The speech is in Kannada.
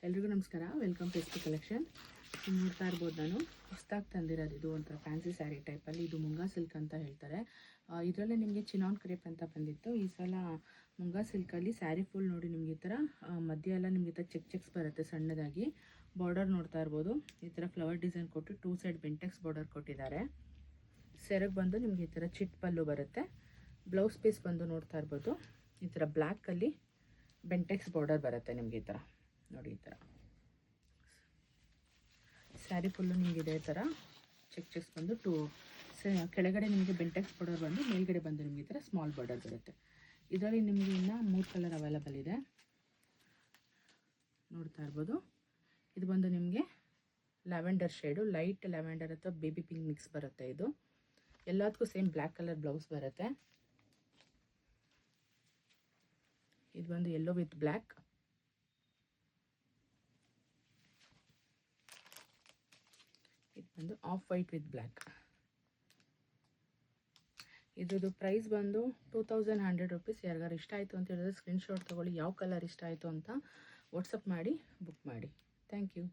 ಎಲ್ರಿಗೂ ನಮಸ್ಕಾರ. Welcome to S collection. ನೋಡ್ತಾ ಇರ್ಬೋದು, ನಾನು ಹೊಸ್ದಾಗಿ ತಂದಿರೋದು ಇದು ಒಂಥರ ಫ್ಯಾನ್ಸಿ ಸ್ಯಾರಿ ಟೈಪಲ್ಲಿ. ಇದು ಮುಂಗಾ ಸಿಲ್ಕ್ ಅಂತ ಹೇಳ್ತಾರೆ. ಇದರಲ್ಲೇ ನಿಮಗೆ ಚಿನಾನ್ ಕ್ರೇಪ್ ಅಂತ ಬಂದಿತ್ತು. ಈ ಸಲ ಮುಂಗಾ ಸಿಲ್ಕಲ್ಲಿ ಸ್ಯಾರಿ ಫುಲ್ ನೋಡಿ ನಿಮಗೆ ಈ ಥರ ಮಧ್ಯ ಎಲ್ಲ ನಿಮಗೆ ಈ ಥರ ಚೆಕ್ಸ್ ಬರುತ್ತೆ ಸಣ್ಣದಾಗಿ. ಬಾರ್ಡರ್ ನೋಡ್ತಾ ಇರ್ಬೋದು, ಈ ಥರ ಫ್ಲವರ್ ಡಿಸೈನ್ ಕೊಟ್ಟು 2 ಸೈಡ್ ಬೆಂಟೆಕ್ಸ್ ಬಾರ್ಡರ್ ಕೊಟ್ಟಿದ್ದಾರೆ. ಸೆರಗ್ ಬಂದು ನಿಮಗೆ ಈ ಥರ ಚಿಟ್ ಪಲ್ಲು ಬರುತ್ತೆ. ಬ್ಲೌಸ್ ಪೀಸ್ ಬಂದು ನೋಡ್ತಾ ಇರ್ಬೋದು, ಈ ಥರ ಬ್ಲ್ಯಾಕಲ್ಲಿ ಬೆಂಟೆಕ್ಸ್ ಬಾರ್ಡರ್ ಬರುತ್ತೆ ನಿಮಗೆ ಈ ಥರ ನೋಡಿ. ಈ ಥರ ಸ್ಯಾರಿ ಫುಲ್ಲು ನಿಮಗೆ ಇದೇ ಥರ ಚೆಕ್ಸ್ ಬಂದು ಕೆಳಗಡೆ ನಿಮಗೆ ಬೆಂಟೆಕ್ಸ್ ಬಾರ್ಡರ್ ಬಂದು, ಮೇಲ್ಗಡೆ ಬಂದು ನಿಮಗೆ ಈ ಥರ ಸ್ಮಾಲ್ ಬಾರ್ಡರ್ ಬರುತ್ತೆ. ಇದರಲ್ಲಿ ನಿಮಗೆ ಇನ್ನು 3 ಕಲರ್ ಅವೈಲಬಲ್ ಇದೆ. ನೋಡ್ತಾ ಇರ್ಬೋದು, ಇದು ಬಂದು ನಿಮಗೆ ಲ್ಯಾವೆಂಡರ್ ಶೇಡು, ಲೈಟ್ ಲ್ಯಾವೆಂಡರ್ ಅಥವಾ ಬೇಬಿ ಪಿಂಕ್ ಮಿಕ್ಸ್ ಬರುತ್ತೆ. ಇದು ಎಲ್ಲದಕ್ಕೂ ಸೇಮ್ ಬ್ಲ್ಯಾಕ್ ಕಲರ್ ಬ್ಲೌಸ್ ಬರುತ್ತೆ. ಇದು ಬಂದು ಯೆಲ್ಲೋ ವಿತ್ ಬ್ಲ್ಯಾಕ್. ಇದು ಬಂದು ಆಫ್ ವೈಟ್ ವಿತ್ ಬ್ಲ್ಯಾಕ್. ಇದ್ರದ್ದು ಪ್ರೈಸ್ ಬಂದು 2100 ರುಪೀಸ್. ಯಾರಿಗಾರು ಇಷ್ಟ ಆಯಿತು ಅಂತ ಹೇಳಿದ್ರೆ ಸ್ಕ್ರೀನ್ಶಾಟ್ ತೊಗೊಳ್ಳಿ. ಯಾವ ಕಲರ್ ಇಷ್ಟ ಆಯಿತು ಅಂತ ವಾಟ್ಸಪ್ ಮಾಡಿ ಬುಕ್ ಮಾಡಿ. Thank you.